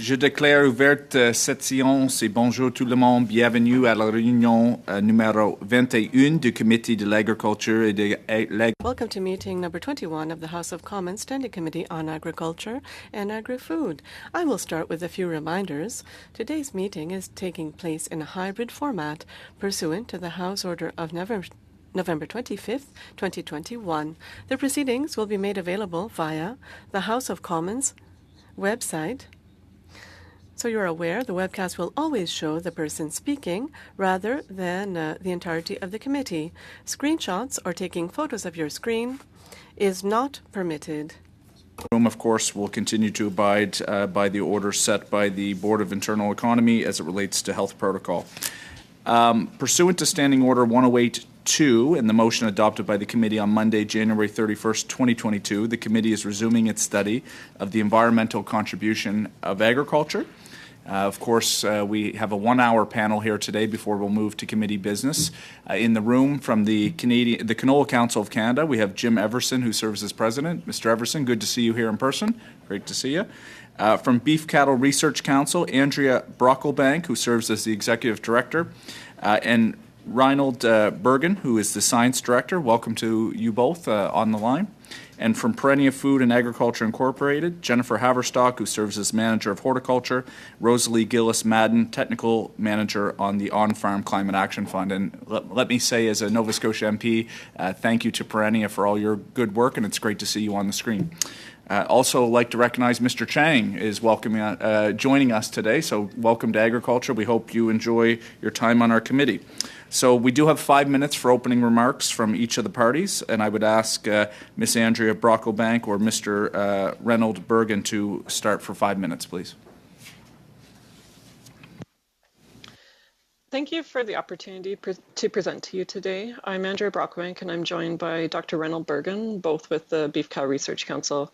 Je déclare ouverte cette séance et bonjour tout le monde. Bienvenue à la réunion numéro 21 du Comité de l'Agriculture et de l'Agriculture. Welcome to meeting number 21 of the House of Commons Standing Committee on Agriculture and Agri-Food. I will start with a few reminders. Today's meeting is taking place in a hybrid format pursuant to the House Order of November 25th, 2021. The proceedings will be made available via the House of Commons website. So you're aware the webcast will always show the person speaking rather than the entirety of the committee. Screenshots or taking photos of your screen is not permitted. Room, of course, will continue to abide by the order set by the Board of Internal Economy as it relates to health protocol. Pursuant to Standing Order 108.2 and the motion adopted by the committee on Monday, January 31st, 2022, the committee is resuming its study of the environmental contribution of agriculture. Of course, we have a one-hour panel here today before we'll move to committee business. In the room from the Canola Council of Canada, we have Jim Everson, who serves as president. Mr. Everson, good to see you here in person. Great to see you. From Beef Cattle Research Council, Andrea Brocklebank, who serves as the executive director, and Reinald Bergen, who is the science director. Welcome to you both on the line. And from Perennia Food and Agriculture Incorporated, Jennifer Haverstock, who serves as manager of horticulture, Rosalie Gillis-Madden, technical manager on the On-Farm Climate Action Fund. And let me say, as a Nova Scotia MP, thank you to Perennia for all your good work, and it's great to see you on the screen. Also like to recognize Mr. Chang is joining us today. So welcome to Agriculture. We hope you enjoy your time on our committee. So we do have 5 minutes for opening remarks from each of the parties, and I would ask Ms. Andrea Brocklebank or Mr. Reynold Bergen to start for 5 minutes, please. Thank you for the opportunity to present to you today. I'm Andrea Brocklebank, and I'm joined by Dr. Reynold Bergen, both with the Beef Cow Research Council.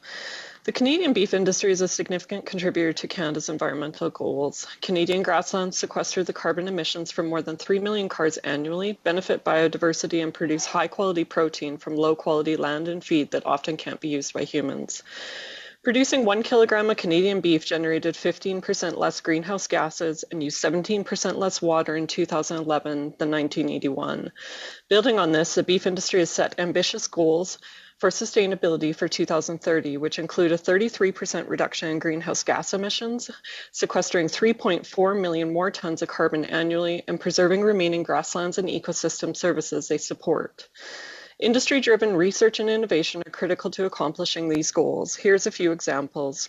The Canadian beef industry is a significant contributor to Canada's environmental goals. Canadian grasslands sequester the carbon emissions from more than 3 million cars annually, benefit biodiversity, and produce high-quality protein from low-quality land and feed that often can't be used by humans. Producing 1 kilogram of Canadian beef generated 15% less greenhouse gases and used 17% less water in 2011 than 1981. Building on this, the beef industry has set ambitious goals for sustainability for 2030, which include a 33% reduction in greenhouse gas emissions, sequestering 3.4 million more tons of carbon annually, and preserving remaining grasslands and ecosystem services they support. Industry-driven research and innovation are critical to accomplishing these goals. Here's a few examples.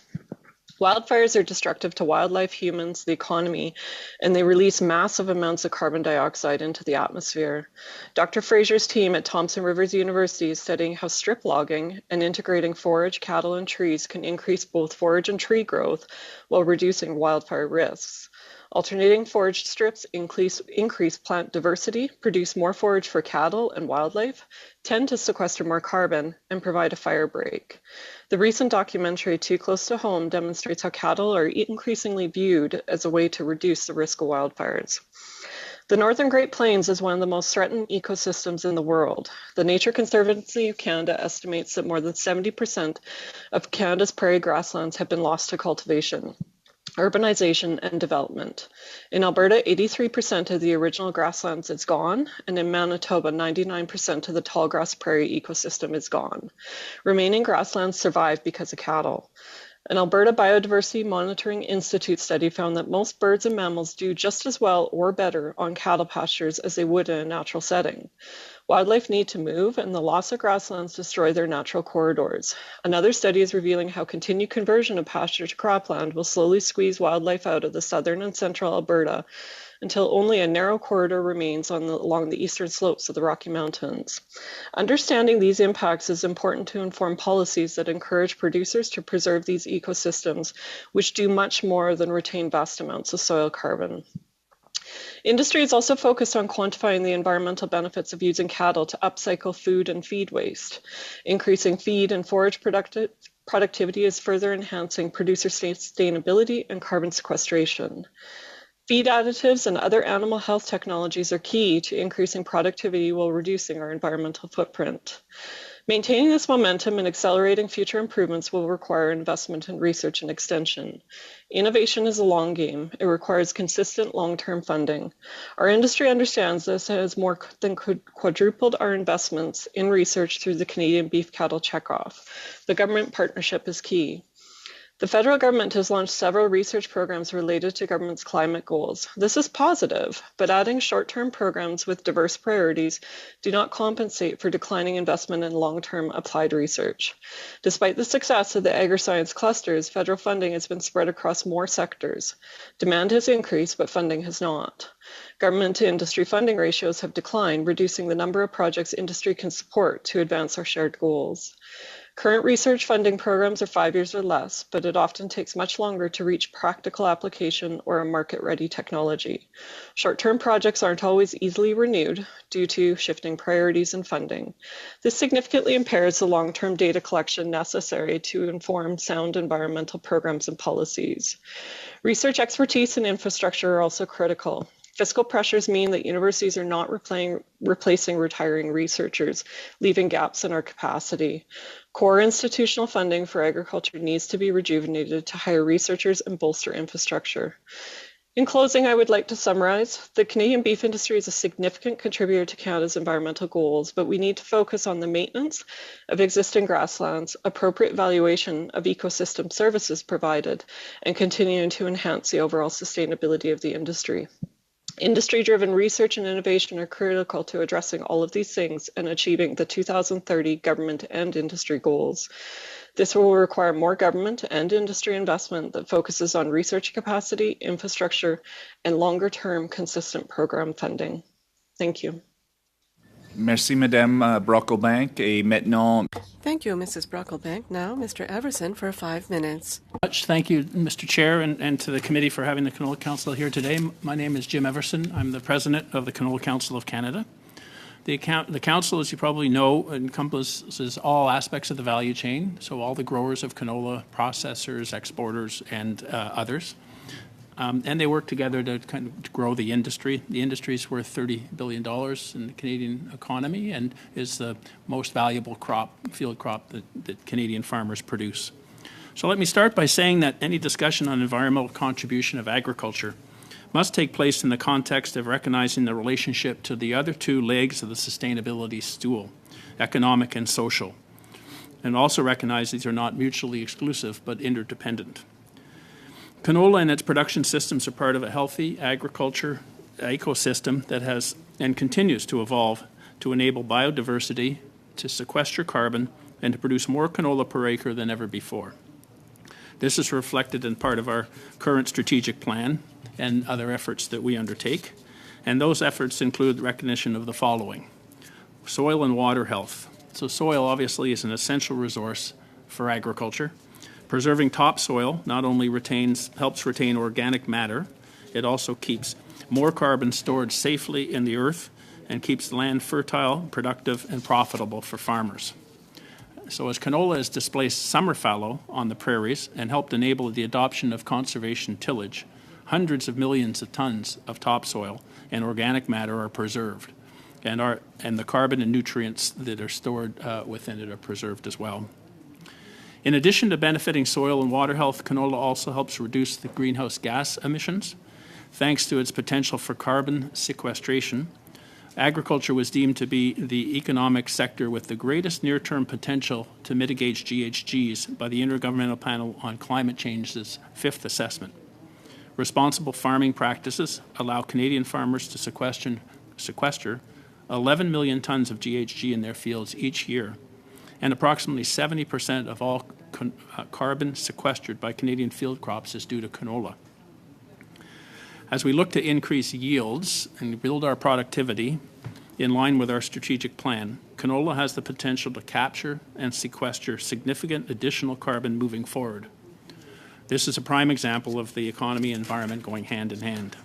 Wildfires are destructive to wildlife, humans, the economy, and they release massive amounts of carbon dioxide into the atmosphere. Dr. Fraser's team at Thompson Rivers University is studying how strip logging and integrating forage, cattle, and trees can increase both forage and tree growth while reducing wildfire risks. Alternating forage strips increase plant diversity, produce more forage for cattle and wildlife, tend to sequester more carbon, and provide a fire break. The recent documentary, Too Close to Home, demonstrates how cattle are increasingly viewed as a way to reduce the risk of wildfires. The Northern Great Plains is one of the most threatened ecosystems in the world. The Nature Conservancy of Canada estimates that more than 70% of Canada's prairie grasslands have been lost to cultivation, urbanization, and development. In Alberta, 83% of the original grasslands is gone, and in Manitoba, 99% of the tallgrass prairie ecosystem is gone. Remaining grasslands survive because of cattle. An Alberta Biodiversity Monitoring Institute study found that most birds and mammals do just as well or better on cattle pastures as they would in a natural setting. Wildlife need to move, and the loss of grasslands destroy their natural corridors. Another study is revealing how continued conversion of pasture to cropland will slowly squeeze wildlife out of the southern and central Alberta until only a narrow corridor remains along the eastern slopes of the Rocky Mountains. Understanding these impacts is important to inform policies that encourage producers to preserve these ecosystems, which do much more than retain vast amounts of soil carbon. Industry is also focused on quantifying the environmental benefits of using cattle to upcycle food and feed waste. Increasing feed and forage productivity is further enhancing producer sustainability and carbon sequestration. Feed additives and other animal health technologies are key to increasing productivity while reducing our environmental footprint. Maintaining this momentum and accelerating future improvements will require investment in research and extension. Innovation is a long game. It requires consistent long-term funding. Our industry understands this and has more than quadrupled our investments in research through the Canadian Beef Cattle Checkoff. The government partnership is key. The federal government has launched several research programs related to government's climate goals. This is positive, but adding short-term programs with diverse priorities do not compensate for declining investment in long-term applied research. Despite the success of the agri-science clusters, federal funding has been spread across more sectors. Demand has increased, but funding has not. Government to industry funding ratios have declined, reducing the number of projects industry can support to advance our shared goals. Current research funding programs are 5 years or less, but it often takes much longer to reach practical application or a market-ready technology. Short-term projects aren't always easily renewed due to shifting priorities and funding. This significantly impairs the long-term data collection necessary to inform sound environmental programs and policies. Research expertise and infrastructure are also critical. Fiscal pressures mean that universities are not replacing retiring researchers, leaving gaps in our capacity. Core institutional funding for agriculture needs to be rejuvenated to hire researchers and bolster infrastructure. In closing, I would like to summarize. The Canadian beef industry is a significant contributor to Canada's environmental goals, but we need to focus on the maintenance of existing grasslands, appropriate valuation of ecosystem services provided, and continuing to enhance the overall sustainability of the industry. Industry-driven research and innovation are critical to addressing all of these things and achieving the 2030 government and industry goals. This will require more government and industry investment that focuses on research capacity, infrastructure, and longer-term consistent program funding. Thank you. Merci, Madame Brocklebank. Et maintenant... Thank you, Mrs. Brocklebank. Now, Mr. Everson for 5 minutes. Thank you, Mr. Chair, and to the committee for having the Canola Council here today. My name is Jim Everson. I'm the president of the Canola Council of Canada. The council, as you probably know, encompasses all aspects of the value chain, so all the growers of canola, processors, exporters, and others. And they work together to kind of grow the industry. The industry is worth $30 billion in the Canadian economy and is the most valuable field crop that Canadian farmers produce. So let me start by saying that any discussion on environmental contribution of agriculture must take place in the context of recognizing the relationship to the other two legs of the sustainability stool, economic and social, and also recognize these are not mutually exclusive but interdependent. Canola and its production systems are part of a healthy agriculture ecosystem that has and continues to evolve to enable biodiversity, to sequester carbon, and to produce more canola per acre than ever before. This is reflected in part of our current strategic plan and other efforts that we undertake. And those efforts include recognition of the following: soil and water health. So soil obviously is an essential resource for agriculture. Preserving topsoil not only helps retain organic matter, it also keeps more carbon stored safely in the earth and keeps land fertile, productive, and profitable for farmers. So as canola has displaced summer fallow on the prairies and helped enable the adoption of conservation tillage, hundreds of millions of tons of topsoil and organic matter are preserved, and the carbon and nutrients that are stored within it are preserved as well. In addition to benefiting soil and water health, canola also helps reduce the greenhouse gas emissions. Thanks to its potential for carbon sequestration, agriculture was deemed to be the economic sector with the greatest near-term potential to mitigate GHGs by the Intergovernmental Panel on Climate Change's 5th assessment. Responsible farming practices allow Canadian farmers to sequester 11 million tons of GHG in their fields each year, and approximately 70% of all carbon sequestered by Canadian field crops is due to canola. As we look to increase yields and build our productivity in line with our strategic plan, canola has the potential to capture and sequester significant additional carbon moving forward. This is a prime example of the economy and environment going hand in hand.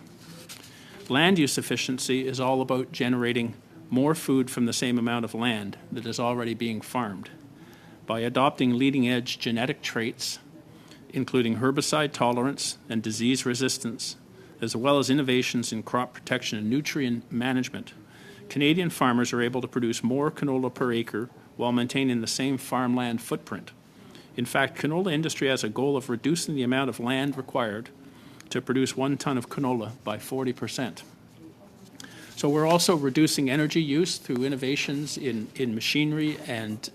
Land use efficiency is all about generating more food from the same amount of land that is already being farmed. By adopting leading-edge genetic traits, including herbicide tolerance and disease resistance, as well as innovations in crop protection and nutrient management, Canadian farmers are able to produce more canola per acre while maintaining the same farmland footprint. In fact, canola industry has a goal of reducing the amount of land required to produce 1 ton of canola by 40%. So we're also reducing energy use through innovations in machinery and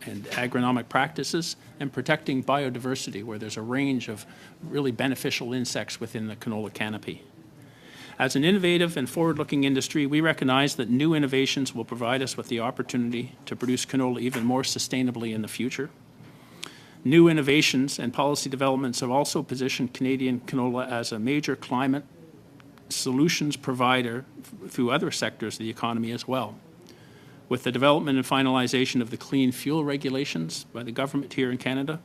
agronomic practices, and protecting biodiversity, where there's a range of really beneficial insects within the canola canopy. As an innovative and forward-looking industry, we recognize that new innovations will provide us with the opportunity to produce canola even more sustainably in the future. New innovations and policy developments have also positioned Canadian canola as a major climate solutions provider through other sectors of the economy as well. With the development and finalization of the clean fuel regulations by the government here in Canada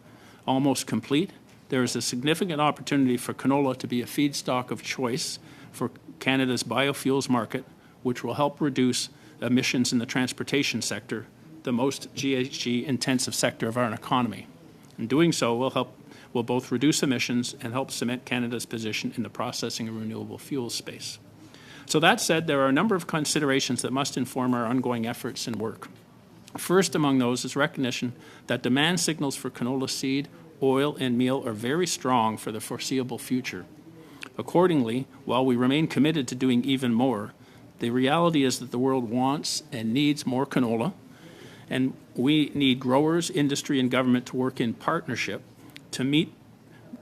almost complete, there is a significant opportunity for canola to be a feedstock of choice for Canada's biofuels market, which will help reduce emissions in the transportation sector, the most GHG-intensive sector of our economy. In doing so, will both reduce emissions and help cement Canada's position in the processing and renewable fuels space. So that said, there are a number of considerations that must inform our ongoing efforts and work. First among those is recognition that demand signals for canola seed, oil, and meal are very strong for the foreseeable future. Accordingly, while we remain committed to doing even more, the reality is that the world wants and needs more canola, and we need growers, industry, and government to work in partnership to meet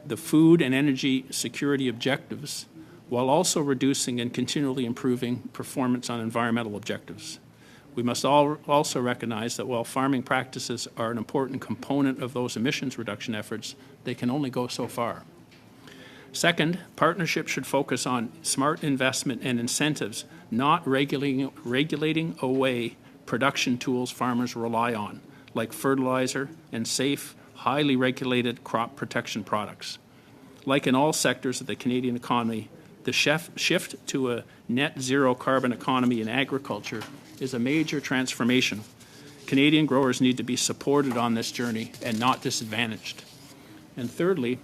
the food and energy security objectives while also reducing and continually improving performance on environmental objectives. We must also recognize that while farming practices are an important component of those emissions reduction efforts, they can only go so far. Second, partnership should focus on smart investment and incentives, not regulating away production tools farmers rely on, like fertilizer and safe, highly regulated crop protection products. Like in all sectors of the Canadian economy, the shift to a net zero carbon economy in agriculture is a major transformation. Canadian growers need to be supported on this journey and not disadvantaged. And thirdly,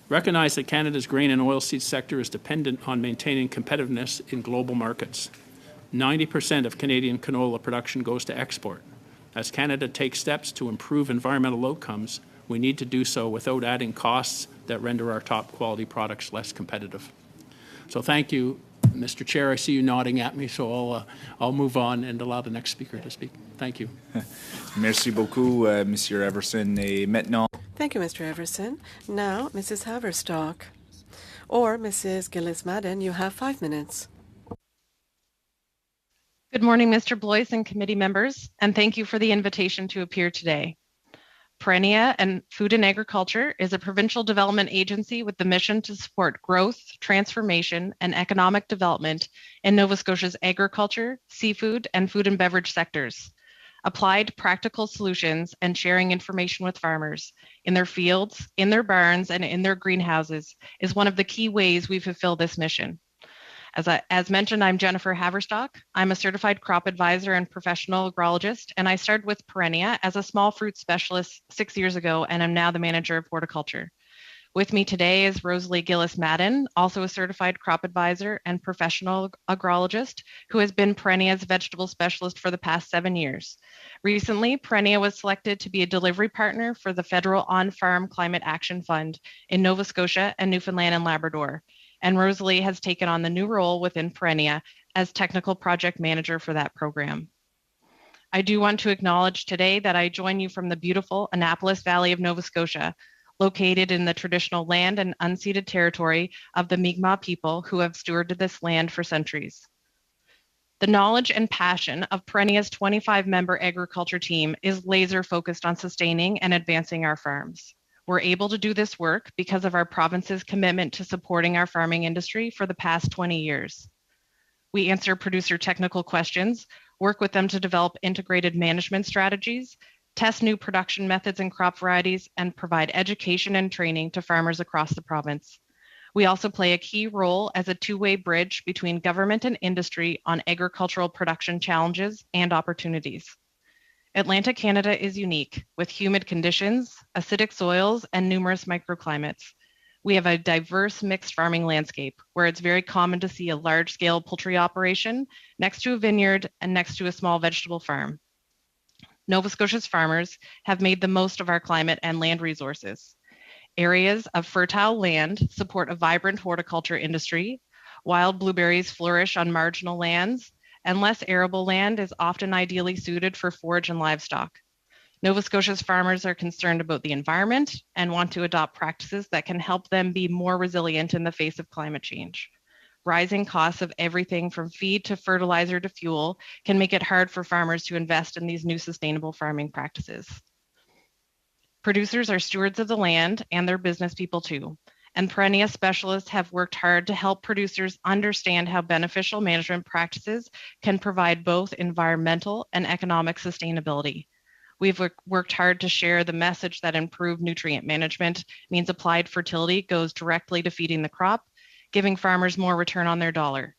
recognize that Canada's grain and oilseed sector is dependent on maintaining competitiveness in global markets. 90% of Canadian canola production goes to export. As Canada takes steps to improve environmental outcomes, we need to do so without adding costs that render our top quality products less competitive. So thank you, Mr. Chair. I see you nodding at me, so I'll move on and allow the next speaker to speak. Thank you. Merci beaucoup, Monsieur Everson. Et maintenant... Thank you, Mr. Everson. Now, Mrs. Haverstock. Or Mrs. Gillis-Madden, you have 5 minutes. Good morning, Mr. Blois and committee members, and thank you for the invitation to appear today. Perennia and Food and Agriculture is a provincial development agency with the mission to support growth, transformation, and economic development in Nova Scotia's agriculture, seafood, and food and beverage sectors. Applied practical solutions and sharing information with farmers in their fields, in their barns, and in their greenhouses is one of the key ways we fulfill this mission. As mentioned, I'm Jennifer Haverstock. I'm a certified crop advisor and professional agrologist, and I started with Perennia as a small fruit specialist 6 years ago, and I'm now the manager of horticulture. With me today is Rosalie Gillis-Madden, also a certified crop advisor and professional agrologist, who has been Perennia's vegetable specialist for the past 7 years. Recently, Perennia was selected to be a delivery partner for the Federal On-Farm Climate Action Fund in Nova Scotia and Newfoundland and Labrador. And Rosalie has taken on the new role within Perennia as technical project manager for that program. I do want to acknowledge today that I join you from the beautiful Annapolis Valley of Nova Scotia, located in the traditional land and unceded territory of the Mi'kmaq people who have stewarded this land for centuries. The knowledge and passion of Perennia's 25-member agriculture team is laser focused on sustaining and advancing our farms. We're able to do this work because of our province's commitment to supporting our farming industry for the past 20 years. We answer producer technical questions, work with them to develop integrated management strategies, test new production methods and crop varieties, and provide education and training to farmers across the province. We also play a key role as a two-way bridge between government and industry on agricultural production challenges and opportunities. Atlantic Canada is unique, with humid conditions, acidic soils, and numerous microclimates. We have a diverse mixed farming landscape where it's very common to see a large-scale poultry operation next to a vineyard and next to a small vegetable farm. Nova Scotia's farmers have made the most of our climate and land resources. Areas of fertile land support a vibrant horticulture industry. Wild blueberries flourish on marginal lands, and less arable land is often ideally suited for forage and livestock. Nova Scotia's farmers are concerned about the environment and want to adopt practices that can help them be more resilient in the face of climate change. Rising costs of everything from feed to fertilizer to fuel can make it hard for farmers to invest in these new sustainable farming practices. Producers are stewards of the land and they're business people too. And Perennia specialists have worked hard to help producers understand how beneficial management practices can provide both environmental and economic sustainability. We've worked hard to share the message that improved nutrient management means applied fertility goes directly to feeding the crop, giving farmers more return on their dollar.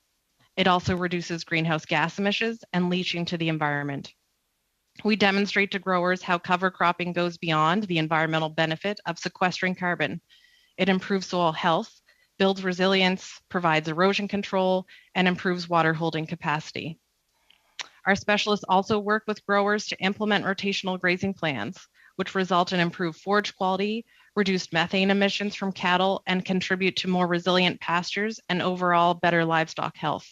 It also reduces greenhouse gas emissions and leaching to the environment. We demonstrate to growers how cover cropping goes beyond the environmental benefit of sequestering carbon. It improves soil health, builds resilience, provides erosion control, and improves water holding capacity. Our specialists also work with growers to implement rotational grazing plans, which result in improved forage quality, reduced methane emissions from cattle, and contribute to more resilient pastures and overall better livestock health.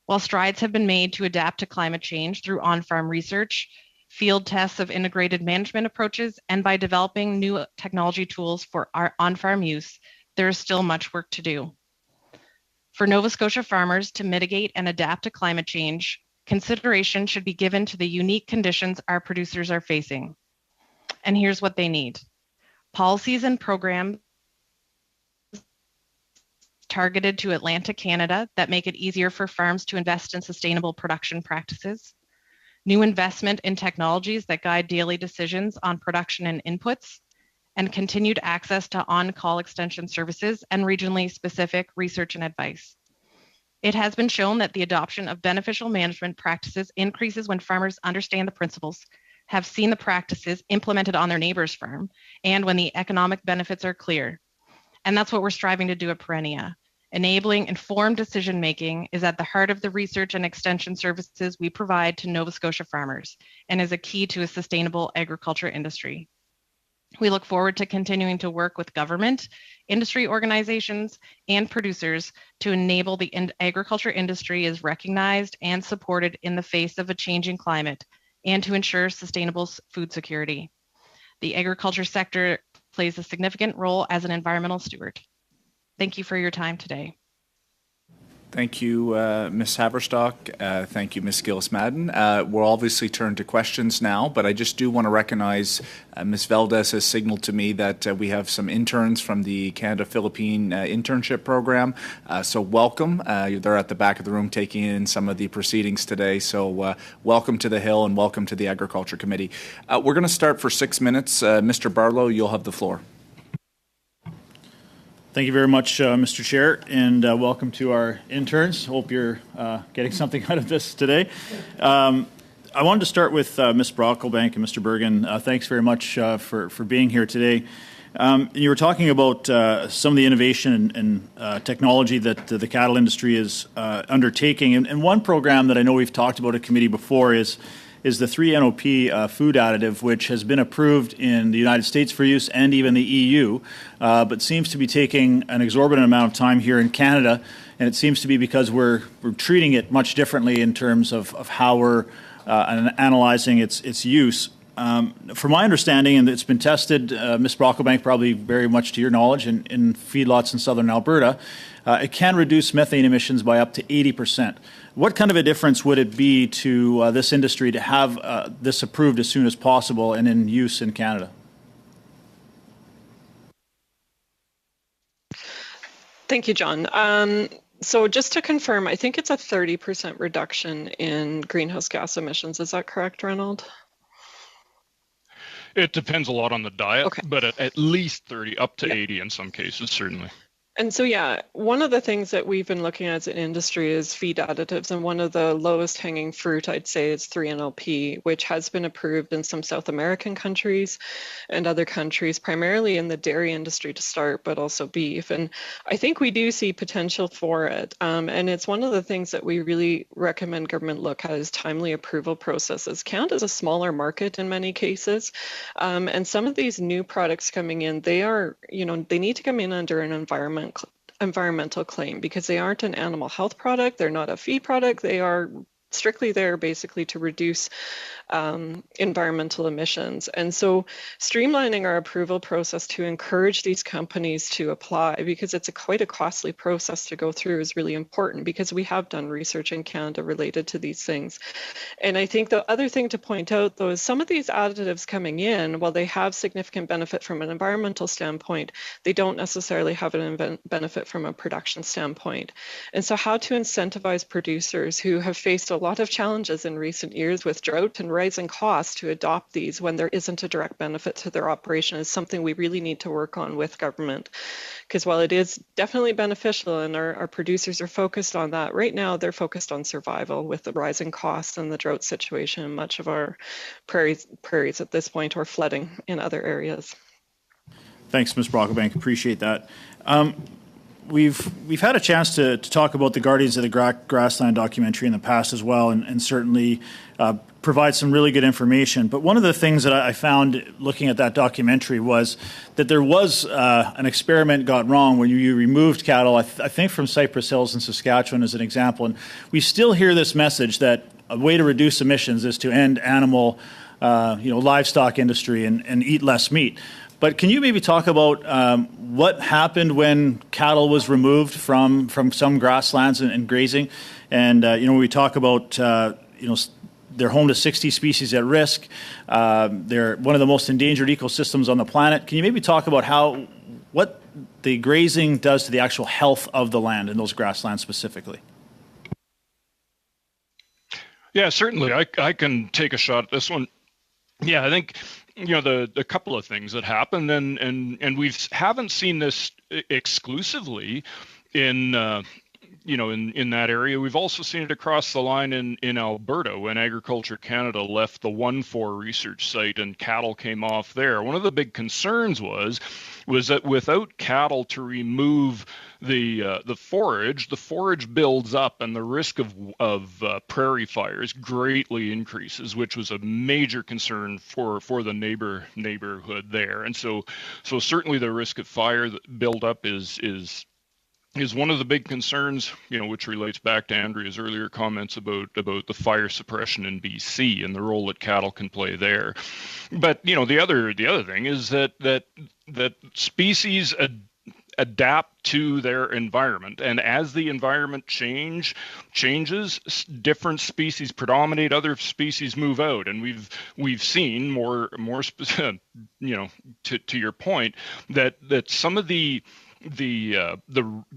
While strides have been made to adapt to climate change through on-farm research, field tests of integrated management approaches, and by developing new technology tools for our on-farm use, there is still much work to do. For Nova Scotia farmers to mitigate and adapt to climate change, consideration should be given to the unique conditions our producers are facing. And here's what they need: policies and programs targeted to Atlantic Canada that make it easier for farms to invest in sustainable production practices, new investment in technologies that guide daily decisions on production and inputs, and continued access to on-call extension services and regionally specific research and advice. It has been shown that the adoption of beneficial management practices increases when farmers understand the principles, have seen the practices implemented on their neighbor's farm, and when the economic benefits are clear. And that's what we're striving to do at Perennia. Enabling informed decision-making is at the heart of the research and extension services we provide to Nova Scotia farmers and is a key to a sustainable agriculture industry. We look forward to continuing to work with government, industry organizations, and producers to enable the agriculture industry is recognized and supported in the face of a changing climate and to ensure sustainable food security. The agriculture sector plays a significant role as an environmental steward. Thank you for your time today. Thank you, Ms. Haverstock. Thank you, Ms. Gillis-Madden. We'll obviously turn to questions now, but I just do want to recognize Ms. Valdez has signaled to me that we have some interns from the Canada-Philippine internship program. So welcome. They're at the back of the room taking in some of the proceedings today. So welcome to the Hill and welcome to the Agriculture Committee. We're going to start for 6 minutes. Mr. Barlow, you'll have the floor. Thank you very much, Mr. Chair, and welcome to our interns. Hope you're getting something out of this today. I wanted to start with Ms. Brocklebank and Mr. Bergen. Thanks very much for being here today. You were talking about some of the innovation and technology that the cattle industry is undertaking. And one program that I know we've talked about at committee before is the 3-NOP food additive, which has been approved in the United States for use and even the EU, but seems to be taking an exorbitant amount of time here in Canada. And it seems to be because we're treating it much differently in terms of how we're analyzing its use. From my understanding, and it's been tested, Ms. Brocklebank, probably very much to your knowledge, in feedlots in southern Alberta, it can reduce methane emissions by up to 80%. What kind of a difference would it be to this industry to have this approved as soon as possible and in use in Canada? Thank you, John. So just to confirm, I think it's a 30% reduction in greenhouse gas emissions. Is that correct, Reynold? It depends a lot on the diet, okay, but at least 30, up to 80 in some cases, certainly. And so, yeah, one of the things that we've been looking at as an industry is feed additives. And one of the lowest hanging fruit, I'd say, is 3-NLP, which has been approved in some South American countries and other countries, primarily in the dairy industry to start, but also beef. And I think we do see potential for it. And it's one of the things that we really recommend government look at is timely approval processes. Canada is a smaller market in many cases. And some of these new products coming in, they are, they need to come in under an environmental claim because they aren't an animal health product, they're not a feed product, they are strictly there basically to reduce environmental emissions. And so streamlining our approval process to encourage these companies to apply, because it's quite a costly process to go through, is really important because we have done research in Canada related to these things. And I think the other thing to point out, though, is some of these additives coming in, while they have significant benefit from an environmental standpoint, they don't necessarily have an benefit from a production standpoint. And so how to incentivize producers who have faced a lot of challenges in recent years with drought and rising costs to adopt these when there isn't a direct benefit to their operation is something we really need to work on with government. Because while it is definitely beneficial and our producers are focused on that, right now they're focused on survival with the rising costs and the drought situation in much of our prairies at this point, or flooding in other areas. Thanks, Ms. Brocklebank. Appreciate that. We've had a chance to talk about the Guardians of the Grassland documentary in the past as well, and certainly provide some really good information. But one of the things that I found looking at that documentary was that there was an experiment got wrong when you removed cattle, I think from Cypress Hills in Saskatchewan as an example. And we still hear this message that a way to reduce emissions is to end animal, livestock industry and eat less meat. But can you maybe talk about what happened when cattle was removed from some grasslands and grazing? And, when we talk about, they're home to 60 species at risk. They're one of the most endangered ecosystems on the planet. Can you maybe talk about what the grazing does to the actual health of the land in those grasslands specifically? Yeah, certainly. I can take a shot at this one. Yeah, I think the couple of things that happen, and we haven't seen this exclusively in that area. We've also seen it across the line in Alberta when Agriculture Canada left the 1-4 research site and cattle came off there. One of the big concerns was that without cattle to remove the forage builds up and the risk of prairie fires greatly increases, which was a major concern for the neighborhood there. And so certainly the risk of fire buildup is one of the big concerns, which relates back to Andrea's earlier comments about the fire suppression in BC and the role that cattle can play there. But the other thing is that species adapt to their environment, and as the environment changes, different species predominate, other species move out, and we've seen more to your point that some of the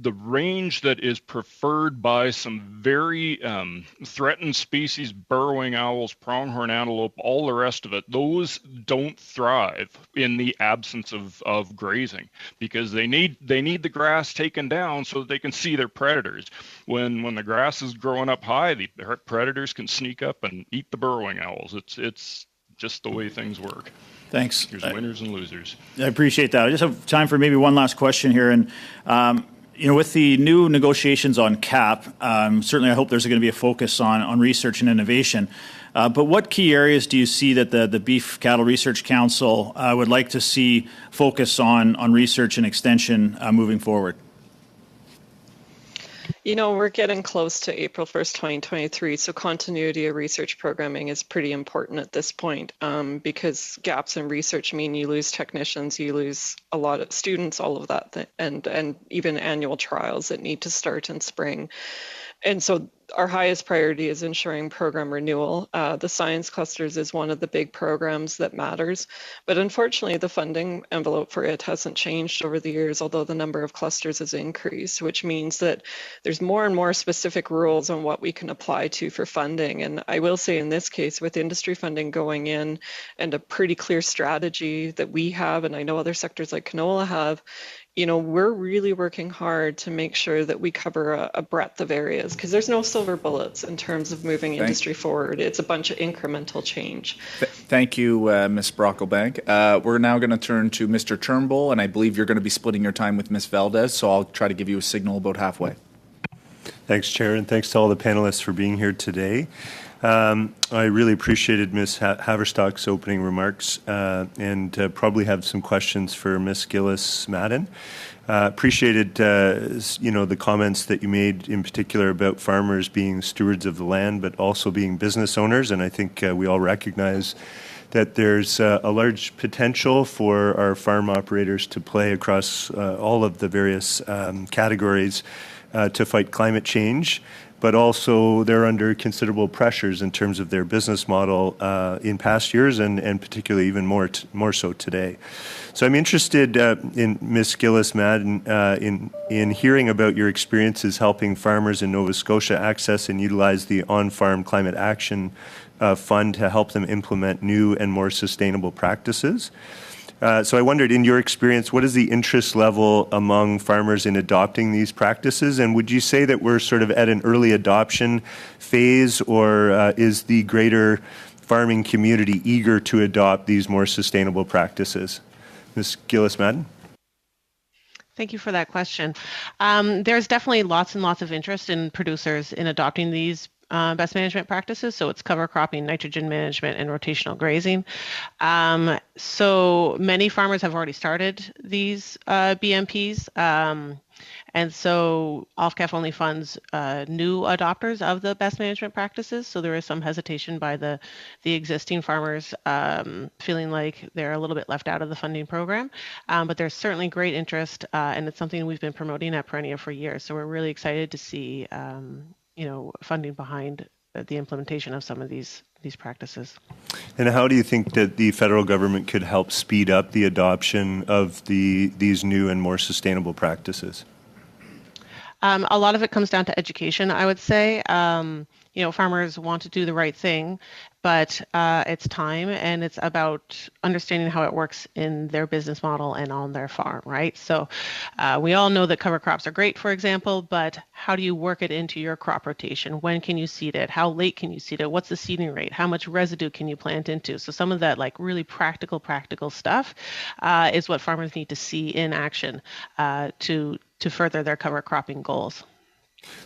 range that is preferred by some very threatened species, burrowing owls, pronghorn antelope, all the rest of it, those don't thrive in the absence of grazing because they need the grass taken down so that they can see their predators. When the grass is growing up high, the predators can sneak up and eat the burrowing owls. It's just the way things work. Thanks. There's winners and losers. I appreciate that. I just have time for maybe one last question here. And, with the new negotiations on CAP, certainly I hope there's going to be a focus on research and innovation. But what key areas do you see that the Beef Cattle Research Council would like to see focus on research and extension moving forward? We're getting close to April 1st, 2023, so continuity of research programming is pretty important at this point because gaps in research mean you lose technicians, you lose a lot of students, all of that, and even annual trials that need to start in spring. And so our highest priority is ensuring program renewal. The science clusters is one of the big programs that matters, but unfortunately the funding envelope for it hasn't changed over the years, although the number of clusters has increased, which means that there's more and more specific rules on what we can apply to for funding. And I will say in this case, with industry funding going in and a pretty clear strategy that we have, and I know other sectors like canola have, we're really working hard to make sure that we cover a breadth of areas, because there's no silver bullets in terms of moving industry forward. It's a bunch of incremental change. Thank you, Ms. Brocklebank. We're now going to turn to Mr. Turnbull, and I believe you're going to be splitting your time with Ms. Valdez, so I'll try to give you a signal about halfway. Thanks, Chair, and thanks to all the panelists for being here today. I really appreciated Ms. Haverstock's opening remarks and probably have some questions for Ms. Gillis-Madden. Appreciated, the comments that you made in particular about farmers being stewards of the land, but also being business owners. And I think we all recognize that there's a large potential for our farm operators to play across all of the various categories to fight climate change. But also they're under considerable pressures in terms of their business model in past years and particularly even more so today. So I'm interested in Ms. Gillis-Madden in hearing about your experiences helping farmers in Nova Scotia access and utilize the On-Farm Climate Action Fund to help them implement new and more sustainable practices. So I wondered, in your experience, what is the interest level among farmers in adopting these practices? And would you say that we're sort of at an early adoption phase, or is the greater farming community eager to adopt these more sustainable practices? Ms. Gillis-Madden? Thank you for that question. There's definitely lots and lots of interest in producers in adopting these best management practices. So it's cover cropping, nitrogen management, and rotational grazing. So many farmers have already started these BMPs. And so OFCAF only funds new adopters of the best management practices. So there is some hesitation by the existing farmers feeling like they're a little bit left out of the funding program. But there's certainly great interest, and it's something we've been promoting at Perennia for years. So we're really excited to see funding behind the implementation of some of these practices. And how do you think that the federal government could help speed up the adoption of these new and more sustainable practices? A lot of it comes down to education, I would say. Farmers want to do the right thing, but it's time, and it's about understanding how it works in their business model and on their farm, right? So we all know that cover crops are great, for example, but how do you work it into your crop rotation? When can you seed it? How late can you seed it? What's the seeding rate? How much residue can you plant into? So some of that really practical stuff is what farmers need to see in action to further their cover cropping goals.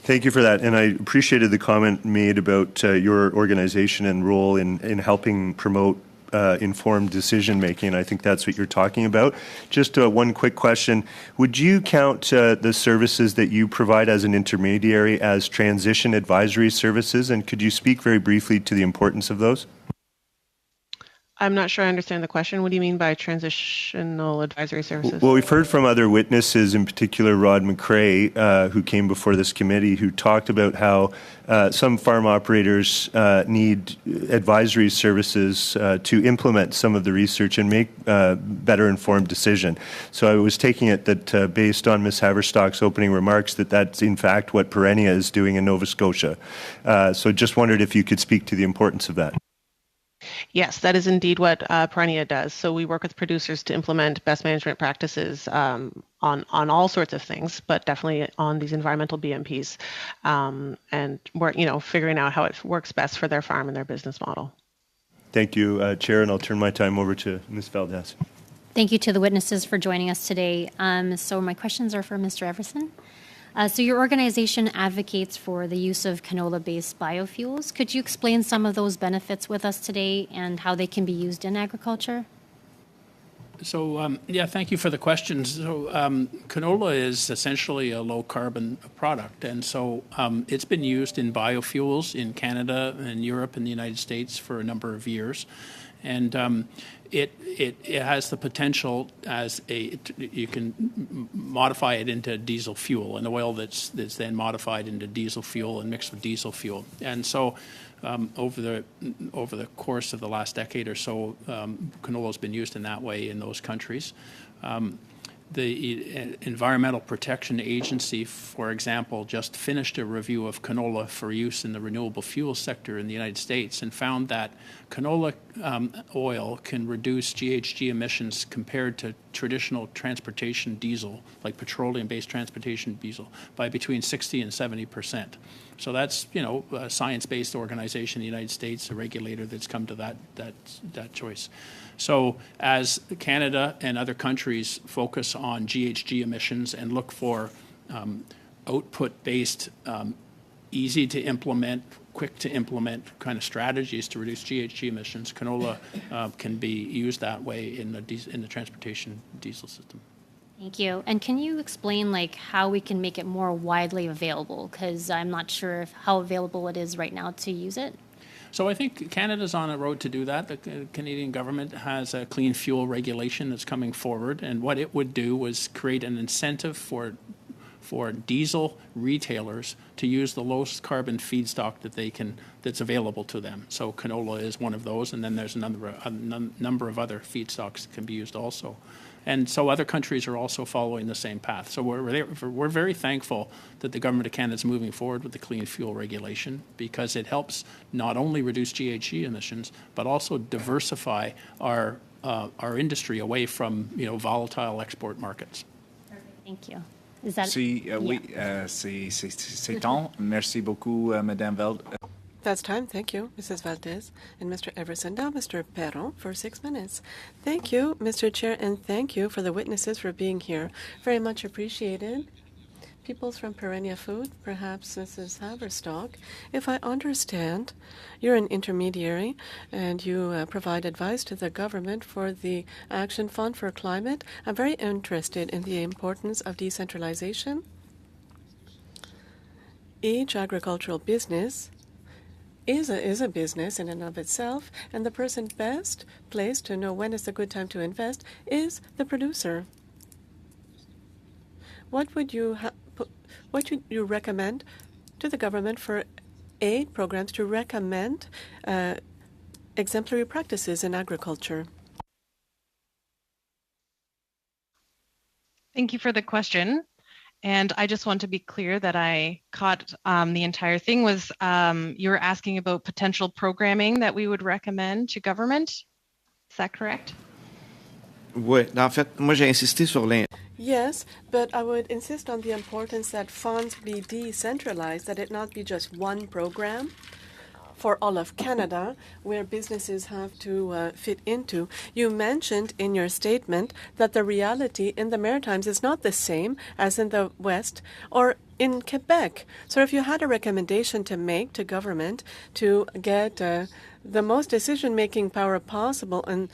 Thank you for that. And I appreciated the comment made about your organization and role in helping promote informed decision making. I think that's what you're talking about. Just one quick question. Would you count the services that you provide as an intermediary as transition advisory services? And could you speak very briefly to the importance of those? I'm not sure I understand the question. What do you mean by transitional advisory services? Well, we've heard from other witnesses, in particular Rod McCrae, who came before this committee, who talked about how some farm operators need advisory services to implement some of the research and make better informed decision. So I was taking it that based on Ms. Haverstock's opening remarks, that's in fact what Perennia is doing in Nova Scotia. So just wondered if you could speak to the importance of that. Yes, that is indeed what Perennia does. So we work with producers to implement best management practices on all sorts of things, but definitely on these environmental BMPs, and we're figuring out how it works best for their farm and their business model. Thank you, Chair, and I'll turn my time over to Ms. Valdez. Thank you to the witnesses for joining us today. So my questions are for Mr. Everson. So your organization advocates for the use of canola-based biofuels. Could you explain some of those benefits with us today and how they can be used in agriculture? So, thank you for the questions. So, canola is essentially a low-carbon product, and so it's been used in biofuels in Canada and Europe and the United States for a number of years. And it has the potential you can modify it into diesel fuel, an oil that's then modified into diesel fuel and mixed with diesel fuel. And so over the course of the last decade or so, canola has been used in that way in those countries. The Environmental Protection Agency, for example, just finished a review of canola for use in the renewable fuel sector in the United States and found that canola oil can reduce GHG emissions compared to traditional transportation diesel, like petroleum-based transportation diesel, by between 60 and 70%. So that's, a science-based organization in the United States, a regulator that's come to that choice. So as Canada and other countries focus on GHG emissions and look for output-based, easy to implement, quick to implement kind of strategies to reduce GHG emissions, canola can be used that way in the transportation diesel system. Thank you. And can you explain how we can make it more widely available? Because I'm not sure how available it is right now to use it. So I think Canada's on a road to do that. The Canadian government has a clean fuel regulation that's coming forward, and what it would do was create an incentive for diesel retailers to use the lowest carbon feedstock that's available to them. So canola is one of those, and then there's a number of other feedstocks that can be used also. And so other countries are also following the same path. So we're very thankful that the Government of Canada is moving forward with the clean fuel regulation, because it helps not only reduce GHG emissions, but also diversify our industry away from volatile export markets. Perfect. Thank you. Is that Oui, c'est temps. Merci beaucoup, Madame Veld. That's time. Thank you, Mrs. Valdez and Mr. Everson. Now, Mr. Perron for 6 minutes. Thank you, Mr. Chair, and thank you for the witnesses for being here. Very much appreciated. Peoples from Agri-Food, perhaps Mrs. Haverstock. If I understand, you're an intermediary and you provide advice to the government for the Action Fund for Climate. I'm very interested in the importance of decentralization. Each agricultural business is a business in and of itself, and the person best placed to know when is a good time to invest is the producer. What would you recommend to the government for aid programs to recommend exemplary practices in agriculture? Thank you for the question. And I just want to be clear that I caught the entire thing was you were asking about potential programming that we would recommend to government. Is that correct? Oui, en fait, moi j'ai insisté sur Yes, but I would insist on the importance that funds be decentralized, that it not be just one program for all of Canada where businesses have to fit into. You mentioned in your statement that the reality in the Maritimes is not the same as in the West or in Quebec. So if you had a recommendation to make to government to get the most decision-making power possible, and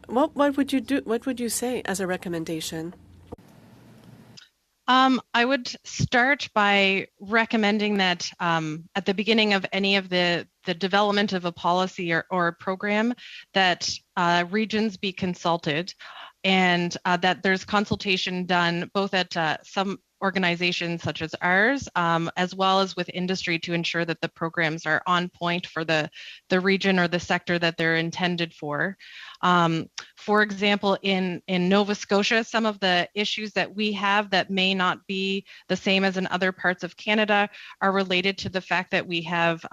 what would you do? What would you say as a recommendation? I would start by recommending that at the beginning of any of the development of a policy or a program, that regions be consulted, and that there's consultation done both at some organizations such as ours, as well as with industry, to ensure that the programs are on point for the region or the sector that they're intended for. For example, in Nova Scotia, some of the issues that we have that may not be the same as in other parts of Canada are related to the fact that we have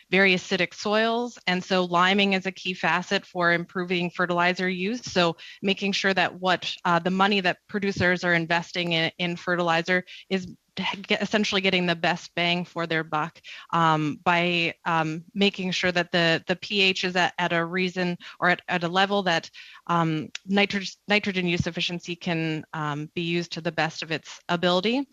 very acidic soils. And so liming is a key facet for improving fertilizer use. So making sure that what the money that producers are investing in fertilizer is essentially getting the best bang for their buck by making sure that the pH is at a reason or at a level that nitrogen use efficiency can be used to the best of its ability.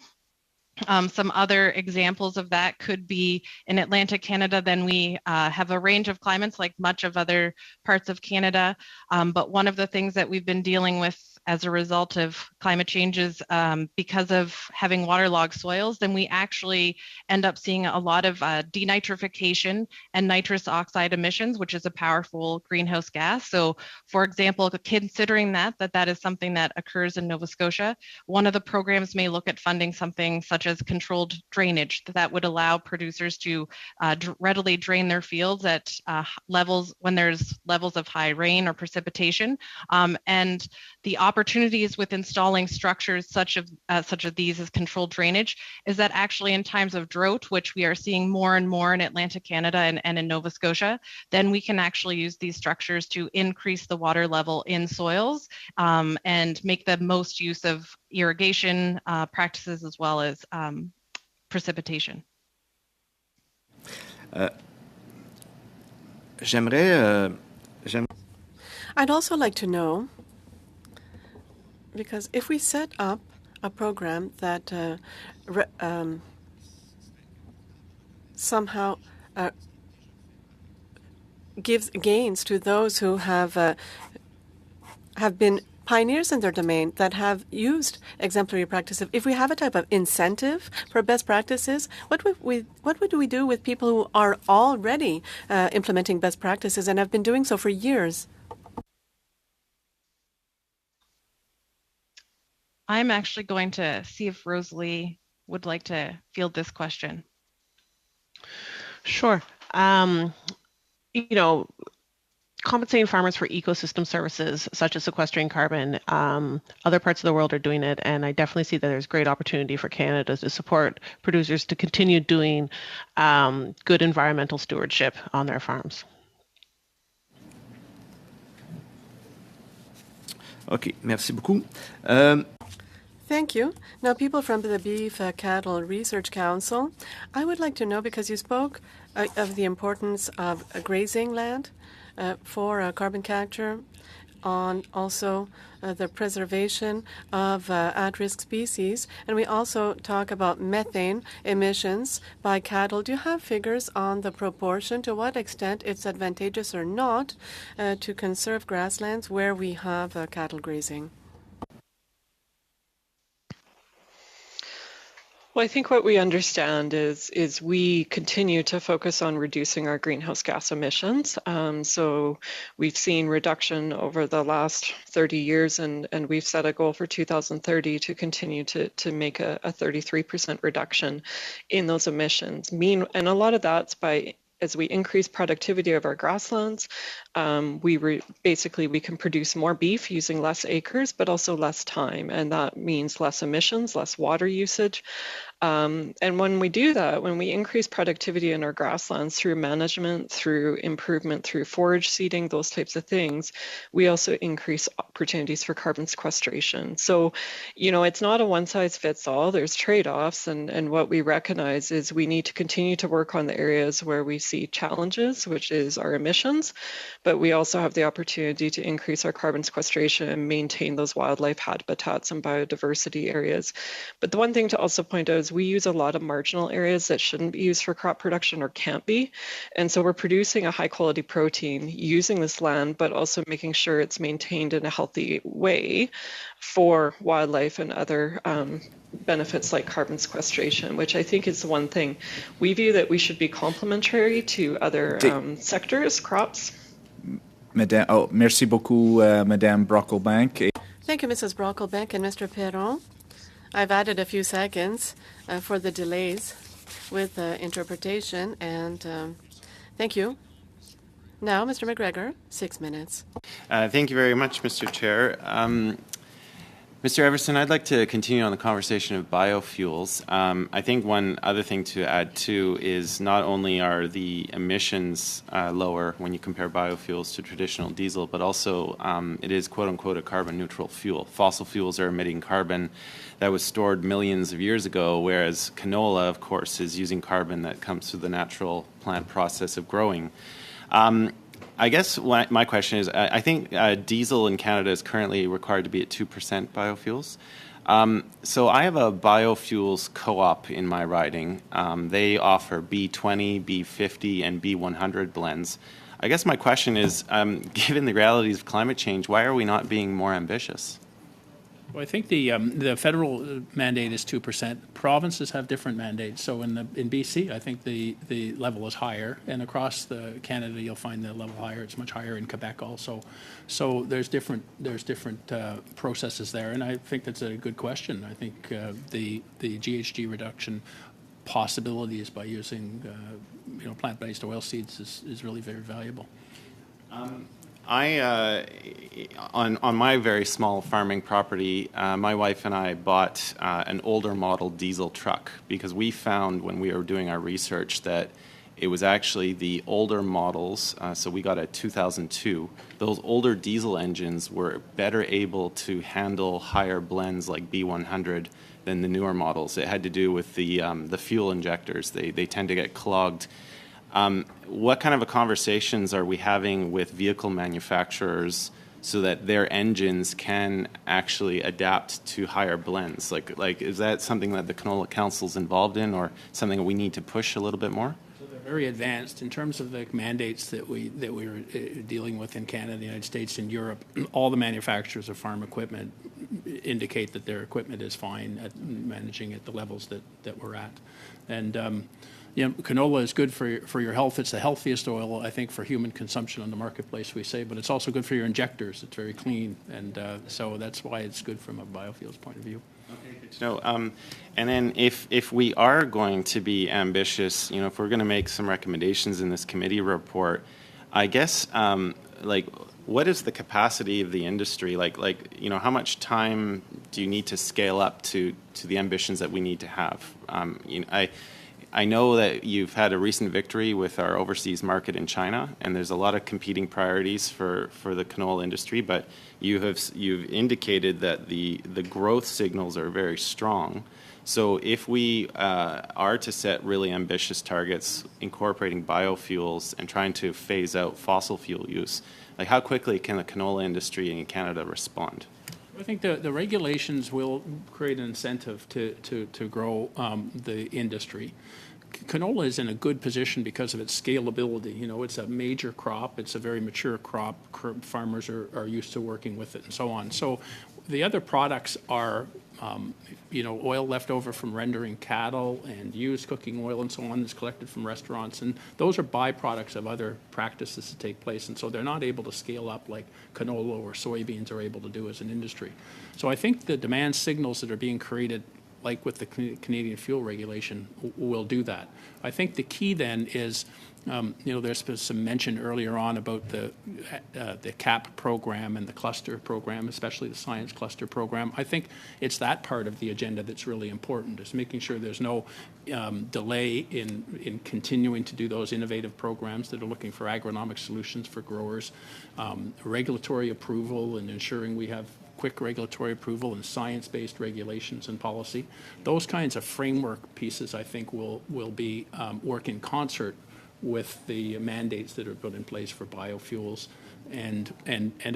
Some other examples of that could be in Atlantic Canada. Then we have a range of climates like much of other parts of Canada. But one of the things that we've been dealing with as a result of climate changes because of having waterlogged soils, then we actually end up seeing a lot of denitrification and nitrous oxide emissions, which is a powerful greenhouse gas. So, for example, considering that is something that occurs in Nova Scotia, one of the programs may look at funding something such as controlled drainage that would allow producers to readily drain their fields at levels when there's levels of high rain or precipitation. And the opportunities with installing structures such as these as controlled drainage is that actually in times of drought, which we are seeing more and more in Atlantic Canada and in Nova Scotia, then we can actually use these structures to increase the water level in soils and make the most use of irrigation practices as well as precipitation. I'd also like to know, because if we set up a program that somehow gives gains to those who have been pioneers in their domain, that have used exemplary practices, if we have a type of incentive for best practices, what would we do with people who are already implementing best practices and have been doing so for years? I'm actually going to see if Rosalie would like to field this question. Sure. Compensating farmers for ecosystem services such as sequestering carbon, other parts of the world are doing it, and I definitely see that there's great opportunity for Canada to support producers to continue doing good environmental stewardship on their farms. OK, merci beaucoup. Thank you. Now, people from the Beef Cattle Research Council, I would like to know, because you spoke of the importance of grazing land for carbon capture, on also the preservation of at-risk species, and we also talk about methane emissions by cattle. Do you have figures on the proportion, to what extent it's advantageous or not to conserve grasslands where we have cattle grazing? Well, I think what we understand is we continue to focus on reducing our greenhouse gas emissions. So we've seen reduction over the last 30 years, and we've set a goal for 2030 to continue to make a 33% reduction in those emissions. And a lot of that's as we increase productivity of our grasslands, basically we can produce more beef using less acres, but also less time. And that means less emissions, less water usage. And when we do that, when we increase productivity in our grasslands through management, through improvement, through forage seeding, those types of things, we also increase opportunities for carbon sequestration. So, it's not a one size fits all. There's trade-offs. And what we recognize is we need to continue to work on the areas where we see challenges, which is our emissions. But we also have the opportunity to increase our carbon sequestration and maintain those wildlife habitats and biodiversity areas. But the one thing to also point out is we use a lot of marginal areas that shouldn't be used for crop production or can't be. And so we're producing a high quality protein using this land, but also making sure it's maintained in a healthy way for wildlife and other benefits like carbon sequestration, which I think is the one thing. We view that we should be complementary to other sectors, crops. Merci beaucoup, Madame Brocklebank. Thank you, Mrs. Brocklebank and Mr. Perron. I've added a few seconds for the delays with interpretation, and thank you. Now, Mr. McGregor, 6 minutes. Thank you very much, Mr. Chair. Mr. Everson, I'd like to continue on the conversation of biofuels. I think one other thing to add, too, is not only are the emissions lower when you compare biofuels to traditional diesel, but also it is, quote-unquote, a carbon-neutral fuel. Fossil fuels are emitting carbon that was stored millions of years ago, whereas canola, of course, is using carbon that comes through the natural plant process of growing. I guess my question is, I think diesel in Canada is currently required to be at 2% biofuels. So I have a biofuels co-op in my riding. They offer B20, B50, and B100 blends. I guess my question is, given the realities of climate change, why are we not being more ambitious? Well, I think the federal mandate is 2%. Provinces have different mandates. So in BC, I think the level is higher, and across Canada, you'll find the level higher. It's much higher in Quebec also. So there's different processes there, and I think that's a good question. I think the GHG reduction possibilities by using plant-based oil seeds is really very valuable. On my very small farming property, my wife and I bought an older model diesel truck because we found when we were doing our research that it was actually the older models. So we got a 2002. Those older diesel engines were better able to handle higher blends like B100 than the newer models. It had to do with the fuel injectors. They tend to get clogged. What kind of conversations are we having with vehicle manufacturers so that their engines can actually adapt to higher blends? Like is that something that the Canola Council's involved in, or something that we need to push a little bit more? So they're very advanced in terms of the mandates that we're dealing with in Canada, the United States, and Europe. All the manufacturers of farm equipment indicate that their equipment is fine at managing at the levels that we're at, and. Canola is good for your health. It's the healthiest oil, I think, for human consumption on the marketplace, we say, but it's also good for your injectors. It's very clean, and so that's why it's good from a biofuels point of view. Okay, good to know. And then if we are going to be ambitious, if we're going to make some recommendations in this committee report, I guess, what is the capacity of the industry? How much time do you need to scale up to the ambitions that we need to have? I know that you've had a recent victory with our overseas market in China, and there's a lot of competing priorities for the canola industry, but you've indicated that the growth signals are very strong. So if we are to set really ambitious targets incorporating biofuels and trying to phase out fossil fuel use, how quickly can the canola industry in Canada respond? I think the regulations will create an incentive to grow the industry. Canola is in a good position because of its scalability. It's a major crop. It's a very mature crop. Farmers are used to working with it and so on. So the other products are, oil left over from rendering cattle and used cooking oil and so on that's collected from restaurants. And those are byproducts of other practices that take place. And so they're not able to scale up like canola or soybeans are able to do as an industry. So I think the demand signals that are being created, like with the Canadian fuel regulation, will do that. I think the key then is, there's been some mention earlier on about the CAP program and the cluster program, especially the science cluster program. I think it's that part of the agenda that's really important, is making sure there's no delay in continuing to do those innovative programs that are looking for agronomic solutions for growers, regulatory approval and ensuring we have quick regulatory approval and science-based regulations and policy. Those kinds of framework pieces, I think, will be work in concert with the mandates that are put in place for biofuels and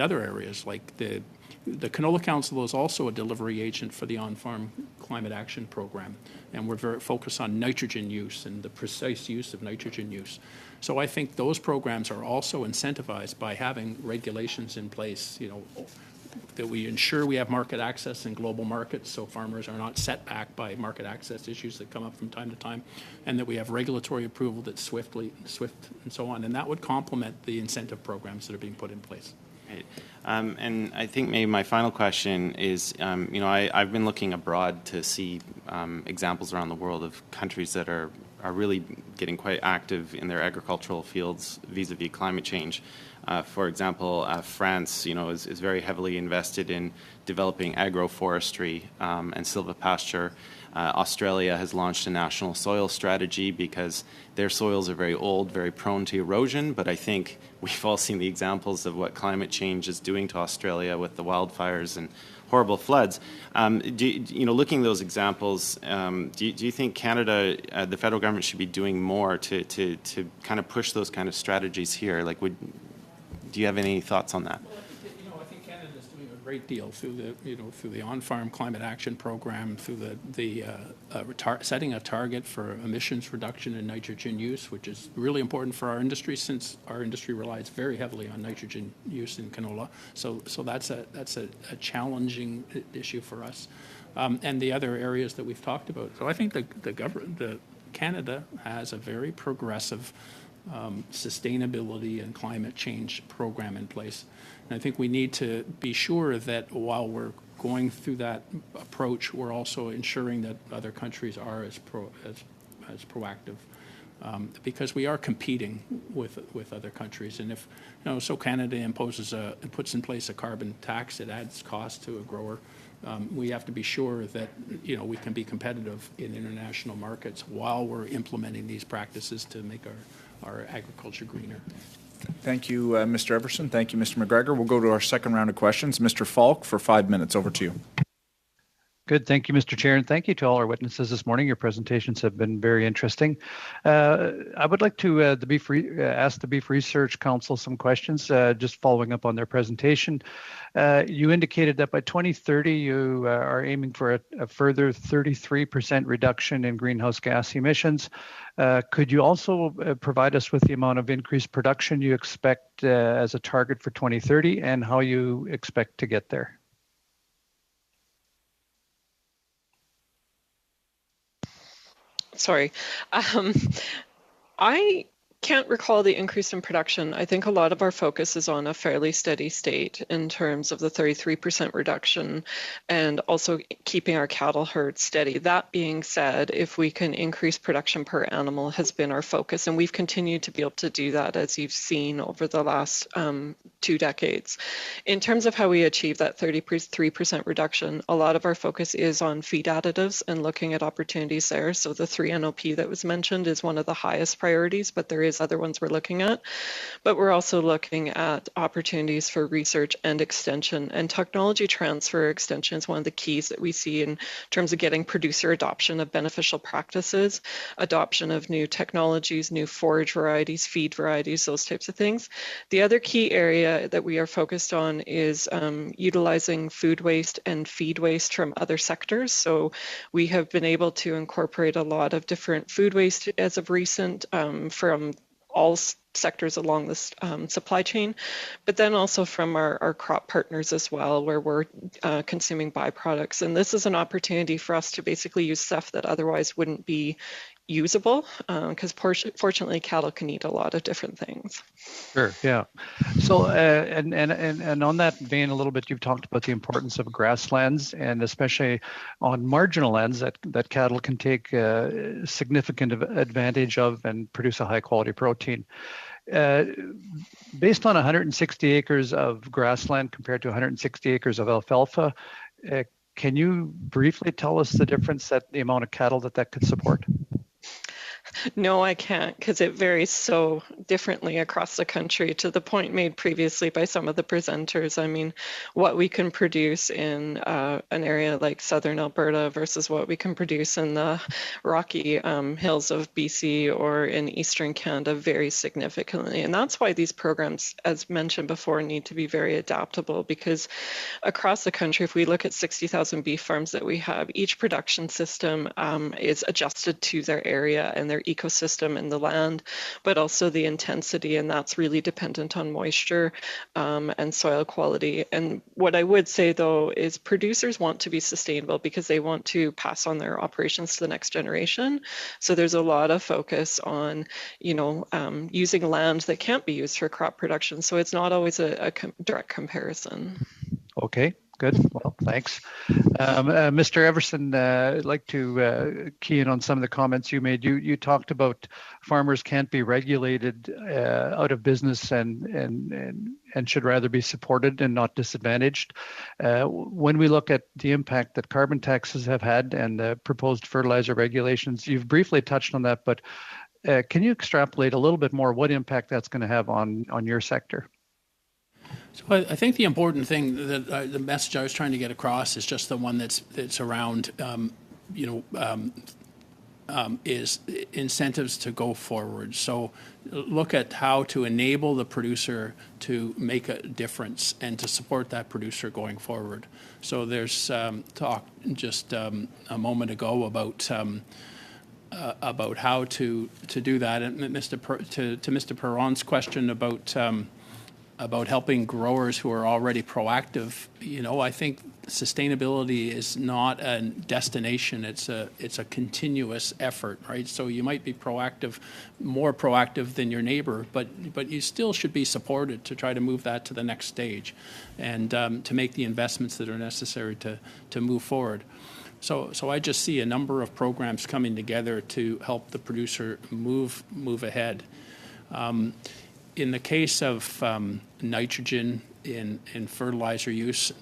other areas. Like the Canola Council is also a delivery agent for the on-farm climate action program, and we're very focused on nitrogen use and the precise use of nitrogen use. So I think those programs are also incentivized by having regulations in place, that we ensure we have market access in global markets so farmers are not set back by market access issues that come up from time to time, and that we have regulatory approval that's swift and so on. And that would complement the incentive programs that are being put in place. Right. And I think maybe my final question is, I've been looking abroad to see examples around the world of countries that are really getting quite active in their agricultural fields vis-a-vis climate change. For example, France, is very heavily invested in developing agroforestry and silvopasture. Australia has launched a national soil strategy because their soils are very old, very prone to erosion. But I think we've all seen the examples of what climate change is doing to Australia with the wildfires and horrible floods. Looking at those examples, do you think Canada, the federal government, should be doing more to kind of push those kind of strategies here? Do you have any thoughts on that? Well, I think Canada is doing a great deal through the on-farm climate action program, through the setting a target for emissions reduction and nitrogen use, which is really important for our industry since our industry relies very heavily on nitrogen use in canola. So that's a challenging issue for us, and the other areas that we've talked about. So I think the Canada has a very progressive sustainability and climate change program in place. And I think we need to be sure that while we're going through that approach, we're also ensuring that other countries are as proactive, because we are competing with other countries. And if so Canada puts in place a carbon tax, it adds cost to a grower. We have to be sure that we can be competitive in international markets while we're implementing these practices to make our agriculture greener. Thank you, Mr. Everson. Thank you, Mr. McGregor. We'll go to our second round of questions. Mr. Falk, for 5 minutes. Over to you. Good. Thank you, Mr. Chair, and thank you to all our witnesses this morning. Your presentations have been very interesting. I would like to ask the Beef Research Council some questions, just following up on their presentation. You indicated that by 2030, you are aiming for a further 33% reduction in greenhouse gas emissions. Could you also provide us with the amount of increased production you expect as a target for 2030 and how you expect to get there? Sorry. I can't recall the increase in production. I think a lot of our focus is on a fairly steady state in terms of the 33% reduction and also keeping our cattle herd steady. That being said, if we can increase production per animal has been our focus, and we've continued to be able to do that, as you've seen over the last 2 decades. In terms of how we achieve that 33% reduction, a lot of our focus is on feed additives and looking at opportunities there. So the 3-NOP that was mentioned is one of the highest priorities, but there is other ones we're looking at. But we're also looking at opportunities for research and extension, and technology transfer extension is one of the keys that we see in terms of getting producer adoption of beneficial practices, adoption of new technologies, new forage varieties, feed varieties, those types of things. The other key area that we are focused on is utilizing food waste and feed waste from other sectors. So we have been able to incorporate a lot of different food waste as of recent from all sectors along this supply chain, but then also from our crop partners as well, where we're consuming byproducts. And this is an opportunity for us to basically use stuff that otherwise wouldn't be usable, because fortunately cattle can eat a lot of different things. Sure, yeah. So, and on that vein a little bit, you've talked about the importance of grasslands, and especially on marginal lands that cattle can take significant advantage of and produce a high quality protein. Based on 160 acres of grassland compared to 160 acres of alfalfa, can you briefly tell us the difference that the amount of cattle that could support? No, I can't, because it varies so differently across the country, to the point made previously by some of the presenters. I mean, what we can produce in an area like southern Alberta versus what we can produce in the Rocky Hills of BC or in eastern Canada varies significantly. And that's why these programs, as mentioned before, need to be very adaptable, because across the country, if we look at 60,000 beef farms that we have, each production system is adjusted to their area and their ecosystem and the land, but also the intensity, and that's really dependent on moisture and soil quality. And what I would say, though, is producers want to be sustainable because they want to pass on their operations to the next generation. So there's a lot of focus on, using land that can't be used for crop production. So it's not always a direct comparison. Okay. Good. Well, thanks. Mr. Everson, I'd like to key in on some of the comments you made. You talked about farmers can't be regulated out of business and should rather be supported and not disadvantaged. When we look at the impact that carbon taxes have had and the proposed fertilizer regulations, you've briefly touched on that, but can you extrapolate a little bit more what impact that's going to have on your sector? So I think the important thing, that the message I was trying to get across is just the one that's around, is incentives to go forward. So look at how to enable the producer to make a difference and to support that producer going forward. So there's talk just a moment ago about how to do that. And to Mr. Perron's question about helping growers who are already proactive, I think sustainability is not a destination. It's a continuous effort, right? So you might be proactive, more proactive than your neighbor, but you still should be supported to try to move that to the next stage, and to make the investments that are necessary to move forward. So I just see a number of programs coming together to help the producer move ahead. In the case of nitrogen in fertilizer use,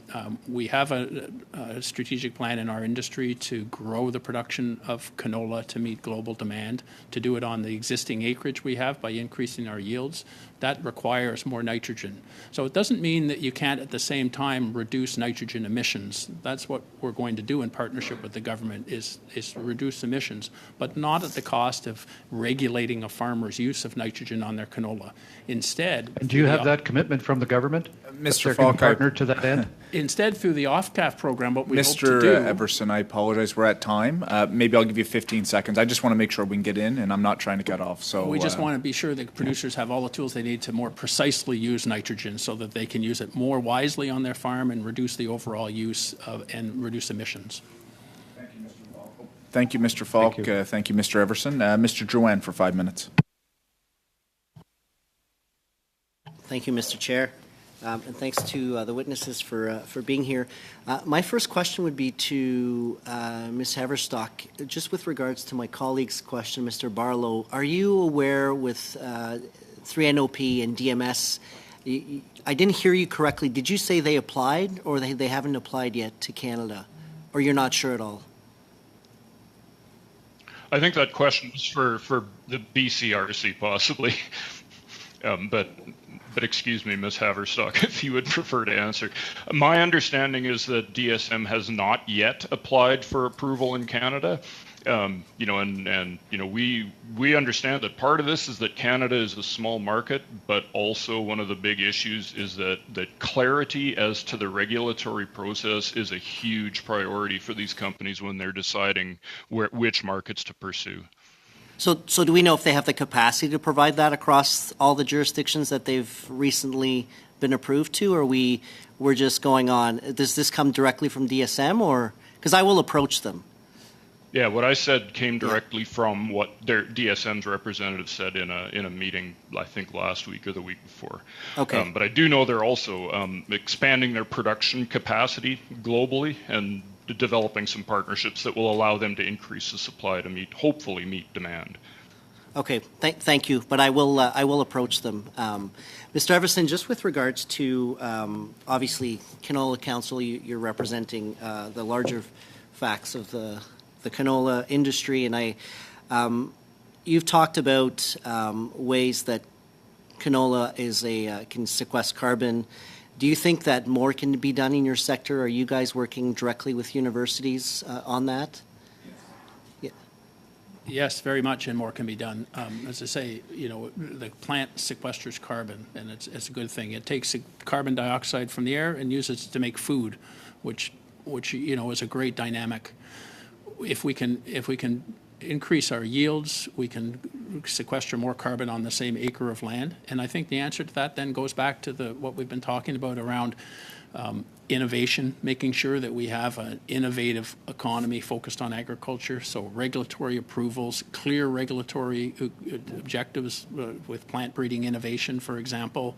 we have a strategic plan in our industry to grow the production of canola to meet global demand, to do it on the existing acreage we have by increasing our yields. That requires more nitrogen. So it doesn't mean that you can't at the same time reduce nitrogen emissions. That's what we're going to do in partnership with the government, is reduce emissions, but not at the cost of regulating a farmer's use of nitrogen on their canola. Instead, and do you have that commitment from the government? Mr. Falk, partner to that end? Instead, through the off-calf program, what we hope to do... Mr. Everson, I apologize. We're at time. Maybe I'll give you 15 seconds. I just want to make sure we can get in, and I'm not trying to cut off. So we just want to be sure that producers have all the tools they need to more precisely use nitrogen so that they can use it more wisely on their farm and reduce the overall use and reduce emissions. Thank you, Mr. Falk. Thank you, Mr. Everson. Mr. Drouin for 5 minutes. Thank you, Mr. Chair. And thanks to the witnesses for being here. My first question would be to Ms. Haverstock, just with regards to my colleague's question, Mr. Barlow. Are you aware with 3NOP and DMS, I didn't hear you correctly. Did you say they applied, or they haven't applied yet to Canada? Or you're not sure at all? I think that question is for the BCRC possibly. But excuse me, Ms. Haverstock, if you would prefer to answer. My understanding is that DSM has not yet applied for approval in Canada. We understand that part of this is that Canada is a small market, but also one of the big issues is that clarity as to the regulatory process is a huge priority for these companies when they're deciding which markets to pursue. So do we know if they have the capacity to provide that across all the jurisdictions that they've recently been approved to, or we're just going on? Does this come directly from DSM, or because I will approach them? Yeah, what I said came directly from what their DSM's representative said in a meeting, I think last week or the week before. Okay. But I do know they're also expanding their production capacity globally and developing some partnerships that will allow them to increase the supply to hopefully meet demand. Okay, thank you. But I will approach them. Mr. Everson, just with regards to obviously Canola Council, you're representing the larger facts of the canola industry, and you've talked about ways that canola can sequester carbon. Do you think that more can be done in your sector? Are you guys working directly with universities on that? Yeah. Yes, very much, and more can be done. As I say, the plant sequesters carbon, and it's a good thing. It takes carbon dioxide from the air and uses it to make food, which is a great dynamic. If we can increase our yields, we can sequester more carbon on the same acre of land. And I think the answer to that then goes back to what we've been talking about around innovation, making sure that we have an innovative economy focused on agriculture. So regulatory approvals, clear regulatory objectives with plant breeding innovation, for example,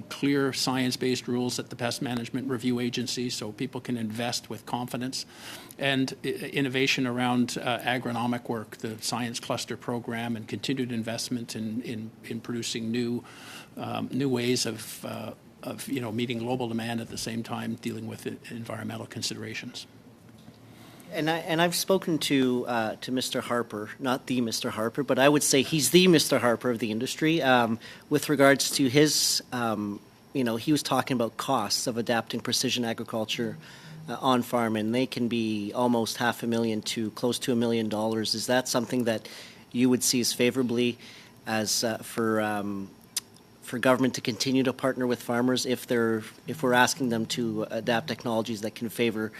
clear science-based rules at the Pest Management Review Agency so people can invest with confidence, and innovation around agronomic work, the Science Cluster Program, and continued investment in producing new ways of meeting global demand at the same time dealing with environmental considerations. And I've spoken to Mr. Harper, not the Mr. Harper, but I would say he's the Mr. Harper of the industry with regards to his, he was talking about costs of adapting precision agriculture on farm, and they can be almost $500,000 to close to $1 million. Is that something that you would see as favorably as for government to continue to partner with farmers if we're asking them to adapt technologies that can favor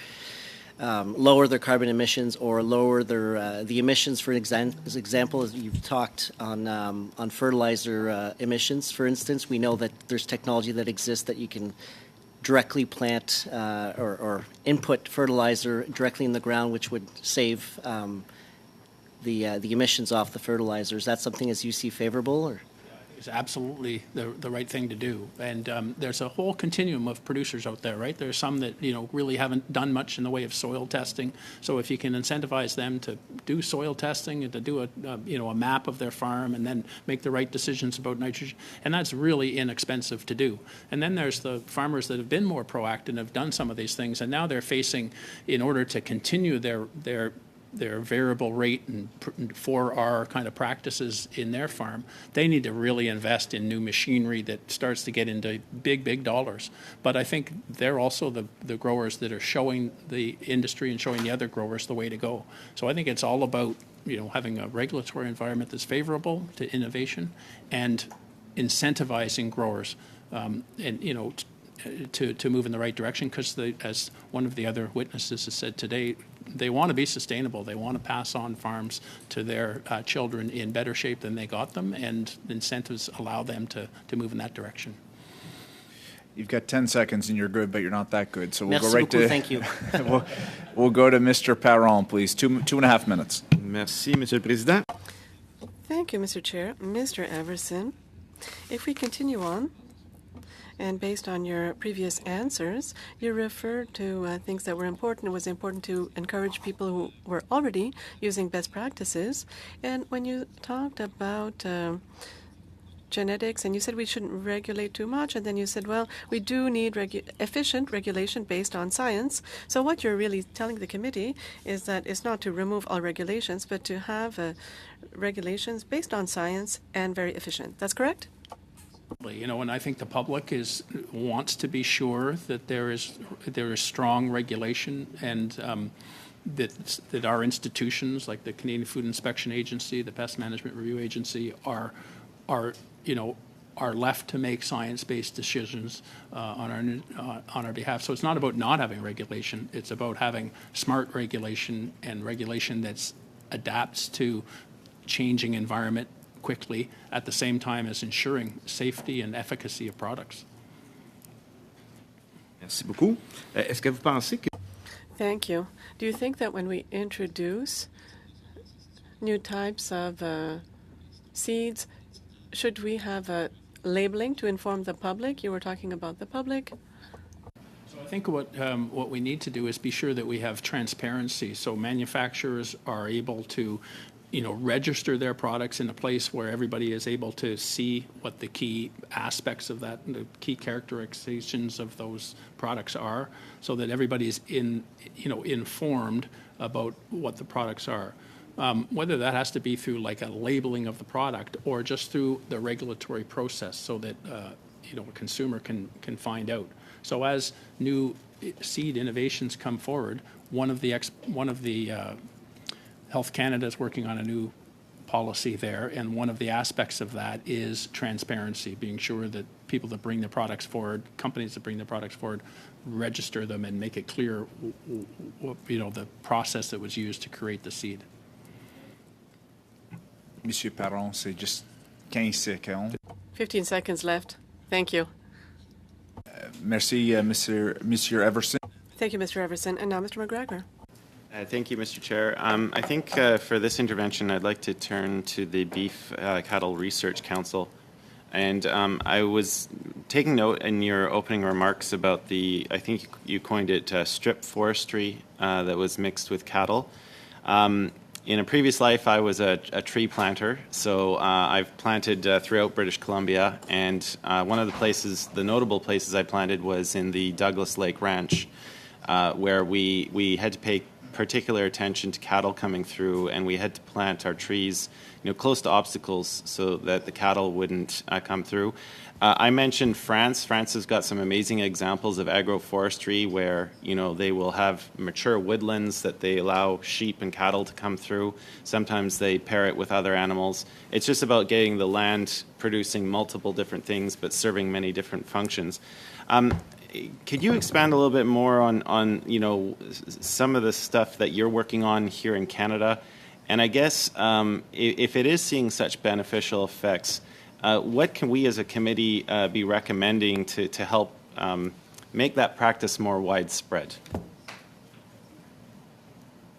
lower their carbon emissions or lower their the emissions? For example, as you've talked on fertilizer emissions, for instance, we know that there's technology that exists that you can directly plant or input fertilizer directly in the ground, which would save the emissions off the fertilizer. Is that something as you see favorable? Or? Is absolutely the right thing to do. And there's a whole continuum of producers out there, right? There's some that, really haven't done much in the way of soil testing. So if you can incentivize them to do soil testing and to do a map of their farm and then make the right decisions about nitrogen, and that's really inexpensive to do. And then there's the farmers that have been more proactive and have done some of these things, and now they're facing, in order to continue their variable rate and 4R kind of practices in their farm, they need to really invest in new machinery that starts to get into big dollars. But I think they're also the growers that are showing the industry and showing the other growers the way to go. So I think it's all about having a regulatory environment that's favorable to innovation and incentivizing growers to move in the right direction, because as one of the other witnesses has said today, they want to be sustainable. They want to pass on farms to their children in better shape than they got them, and incentives allow them to move in that direction. You've got 10 seconds and you're good, but you're not that good. So we'll Merci go right beaucoup, to. Thank you. we'll go to Mr. Parent, please. 2.5 minutes. Merci, Monsieur le Président. Thank you, Mr. Chair. Mr. Everson, if we continue on, and based on your previous answers, you referred to things that were important. It was important to encourage people who were already using best practices. And when you talked about genetics, and you said we shouldn't regulate too much, and then you said, well, we do need efficient regulation based on science. So what you're really telling the committee is that it's not to remove all regulations, but to have regulations based on science and very efficient. That's correct? And I think the public wants to be sure that there is strong regulation, and that our institutions like the Canadian Food Inspection Agency, the Pest Management Review Agency are left to make science-based decisions on our behalf. So it's not about not having regulation; it's about having smart regulation and regulation that adapts to changing environment quickly, at the same time as ensuring safety and efficacy of products. Merci beaucoup. Est-ce que vous pensez que... Thank you. Do you think that when we introduce new types of seeds, should we have labeling to inform the public? You were talking about the public. So I think what we need to do is be sure that we have transparency, so manufacturers are able to register their products in a place where everybody is able to see what the key aspects of that, the key characterizations of those products are, so that everybody is informed about what the products are. Whether that has to be through like a labeling of the product or just through the regulatory process, so that a consumer can find out. So as new seed innovations come forward, one of the Health Canada is working on a new policy there, and one of the aspects of that is transparency, being sure that people that bring their products forward, companies that bring their products forward, register them and make it clear, the process that was used to create the seed. Monsieur Parent, c'est just 15 secondes. 15 seconds left. Thank you. Merci, Monsieur Everson. Thank you, Mr. Everson. And now Mr. McGregor. Thank you, Mr. Chair. I think for this intervention, I'd like to turn to the Beef Cattle Research Council. And I was taking note in your opening remarks about I think you coined it strip forestry that was mixed with cattle. In a previous life, I was a tree planter, so I've planted throughout British Columbia, and one of the notable places I planted was in the Douglas Lake Ranch, where we had to pay particular attention to cattle coming through, and we had to plant our trees, close to obstacles so that the cattle wouldn't come through. I mentioned France. France has got some amazing examples of agroforestry where, they will have mature woodlands that they allow sheep and cattle to come through. Sometimes they pair it with other animals. It's just about getting the land producing multiple different things but serving many different functions. Could you expand a little bit more on some of the stuff that you're working on here in Canada? And I guess if it is seeing such beneficial effects, what can we as a committee be recommending to help make that practice more widespread?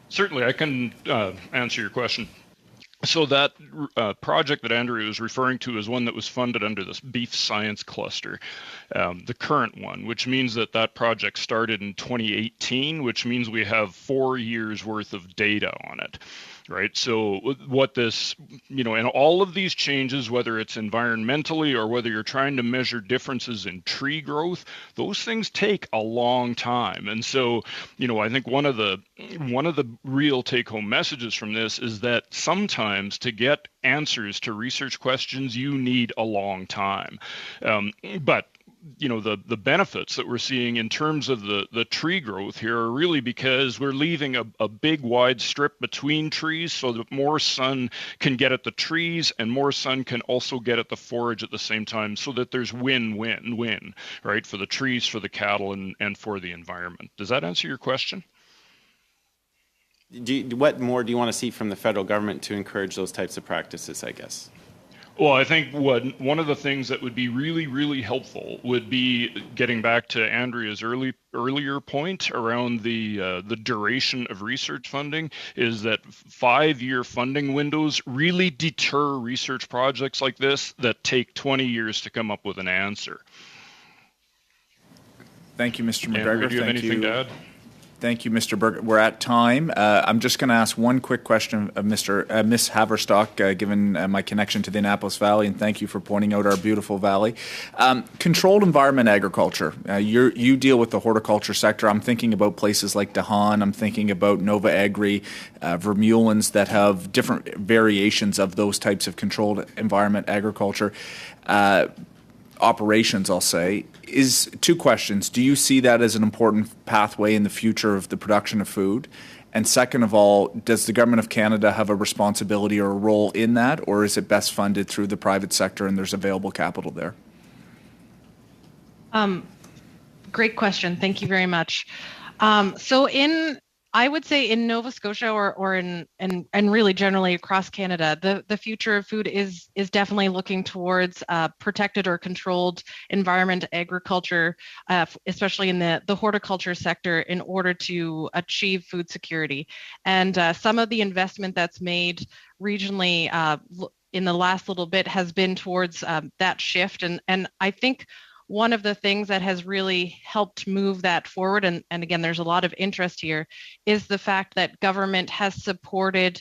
Certainly, I can answer your question. So that project that Andrea was referring to is one that was funded under this Beef Science Cluster, the current one, which means that project started in 2018, which means we have 4 years worth of data on it. Right. So what this, and all of these changes, whether it's environmentally or whether you're trying to measure differences in tree growth, those things take a long time. And so, I think one of the real take-home messages from this is that sometimes to get answers to research questions, you need a long time. But the benefits that we're seeing in terms of the tree growth here are really because we're leaving a big wide strip between trees so that more sun can get at the trees and more sun can also get at the forage at the same time, so that there's win-win-win, right, for the trees, for the cattle, and for the environment. Does that answer your question? What more do you want to see from the federal government to encourage those types of practices, I guess? Well, I think one of the things that would be really, really helpful would be getting back to Andrea's earlier point around the duration of research funding, is that 5-year funding windows really deter research projects like this that take 20 years to come up with an answer. Thank you, Mr. McGregor. Andrew, do you have anything to add? Thank you, Mr. Berger. We're at time. I'm just going to ask one quick question of Miss Haverstock, given my connection to the Annapolis Valley, and thank you for pointing out our beautiful valley. Controlled environment agriculture. You deal with the horticulture sector. I'm thinking about places like Dahan. I'm thinking about Nova Agri, Vermeulens that have different variations of those types of controlled environment agriculture. Operations, I'll say, is 2 questions. Do you see that as an important pathway in the future of the production of food? And second of all, does the Government of Canada have a responsibility or a role in that, or is it best funded through the private sector and there's available capital there? Great question. Thank you very much. I would say in Nova Scotia or in really generally across Canada, the future of food is definitely looking towards protected or controlled environment agriculture, especially in the horticulture sector, in order to achieve food security. And some of the investment that's made regionally in the last little bit has been towards that shift. And I think one of the things that has really helped move that forward, and again, there's a lot of interest here, is the fact that government has supported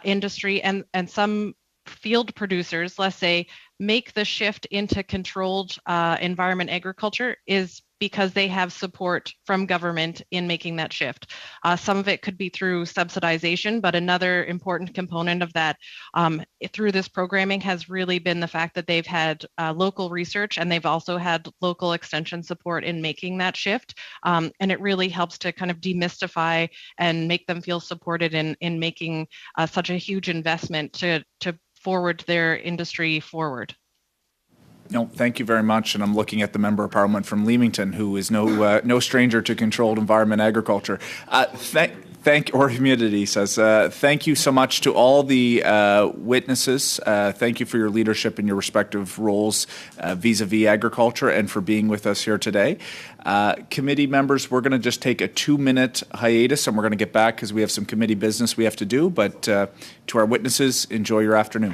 industry and some field producers, let's say, make the shift into controlled environment agriculture is because they have support from government in making that shift. Some of it could be through subsidization, but another important component of that through this programming has really been the fact that they've had local research and they've also had local extension support in making that shift. And it really helps to kind of demystify and make them feel supported in making such a huge investment to forward their industry forward. No, thank you very much. And I'm looking at the Member of Parliament from Leamington, who is no stranger to controlled environment agriculture. Or humidity says, thank you so much to all the witnesses. Thank you for your leadership in your respective roles vis-a-vis agriculture and for being with us here today. Committee members, we're going to just take a 2-minute hiatus and we're going to get back because we have some committee business we have to do. But to our witnesses, enjoy your afternoon.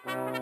you.